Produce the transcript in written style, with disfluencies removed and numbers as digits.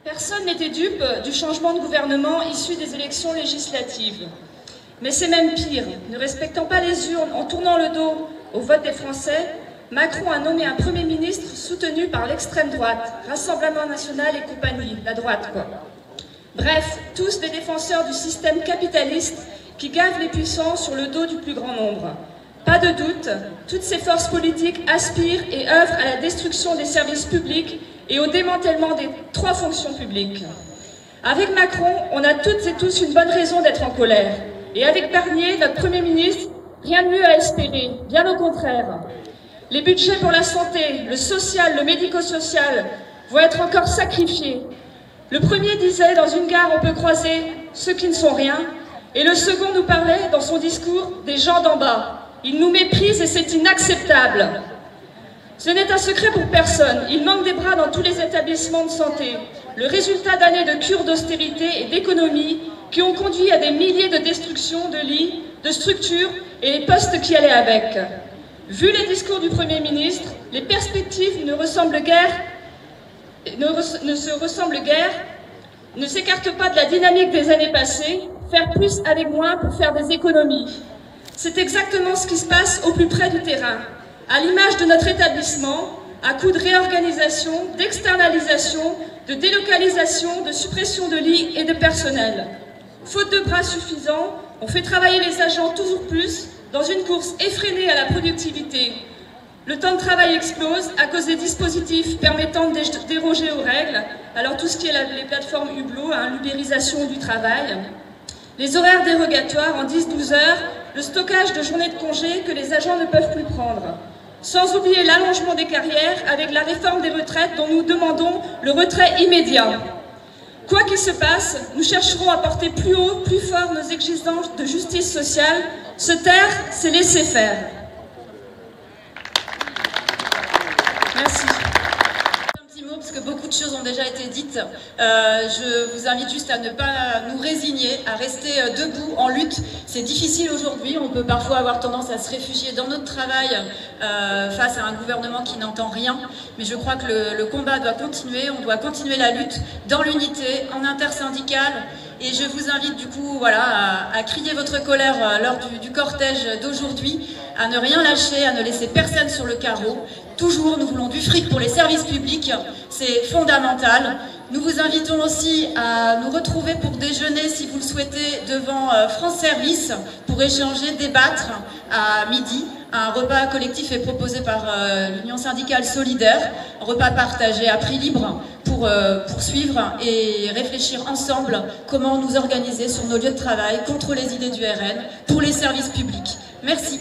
Personne n'était dupe du changement de gouvernement issu des élections législatives. Mais c'est même pire. Ne respectant pas les urnes, en tournant le dos au vote des Français, Macron a nommé un Premier ministre soutenu par l'extrême droite, Rassemblement national et compagnie, la droite quoi. Bref, tous des défenseurs du système capitaliste qui gave les puissants sur le dos du plus grand nombre. Pas de doute, toutes ces forces politiques aspirent et œuvrent à la destruction des services publics et au démantèlement des 3 fonctions publiques. Avec Macron, on a toutes et tous une bonne raison d'être en colère. Et avec Barnier, notre Premier ministre, rien de mieux à espérer, bien au contraire. Les budgets pour la santé, le social, le médico-social vont être encore sacrifiés. Le premier disait, dans une gare, on peut croiser ceux qui ne sont rien, et le second nous parlait, dans son discours, des gens d'en bas. Ils nous méprisent et c'est inacceptable. Ce n'est un secret pour personne. Il manque des bras dans tous les établissements de santé. Le résultat d'années de cures d'austérité et d'économie qui ont conduit à des milliers de destructions de lits, de structures et les postes qui allaient avec. Vu les discours du Premier ministre, les perspectives ne s'écartent pas de la dynamique des années passées, faire plus avec moins pour faire des économies. C'est exactement ce qui se passe au plus près du terrain, à l'image de notre établissement, à coup de réorganisation, d'externalisation, de délocalisation, de suppression de lits et de personnel. Faute de bras suffisants, on fait travailler les agents toujours plus dans une course effrénée à la productivité. Le temps de travail explose à cause des dispositifs permettant de déroger aux règles, alors tout ce qui est les plateformes Hublot, l'ubérisation du travail, les horaires dérogatoires en 10-12 heures, le stockage de journées de congé que les agents ne peuvent plus prendre. Sans oublier l'allongement des carrières avec la réforme des retraites dont nous demandons le retrait immédiat. Quoi qu'il se passe, nous chercherons à porter plus haut, plus fort nos exigences de justice sociale. Se taire, c'est laisser faire. Merci. Parce que beaucoup de choses ont déjà été dites. Je vous invite juste à ne pas nous résigner, à rester debout en lutte. C'est difficile aujourd'hui, on peut parfois avoir tendance à se réfugier dans notre travail face à un gouvernement qui n'entend rien. Mais je crois que le combat doit continuer, on doit continuer la lutte dans l'unité, en intersyndicale. Et je vous invite du coup à crier votre colère lors du cortège d'aujourd'hui, à ne rien lâcher, à ne laisser personne sur le carreau. Toujours, nous voulons du fric pour les services publics, c'est fondamental. Nous vous invitons aussi à nous retrouver pour déjeuner, si vous le souhaitez, devant France Service, pour échanger, débattre à midi. Un repas collectif est proposé par l'Union syndicale solidaire, un repas partagé à prix libre pour poursuivre et réfléchir ensemble comment nous organiser sur nos lieux de travail contre les idées du RN, pour les services publics. Merci.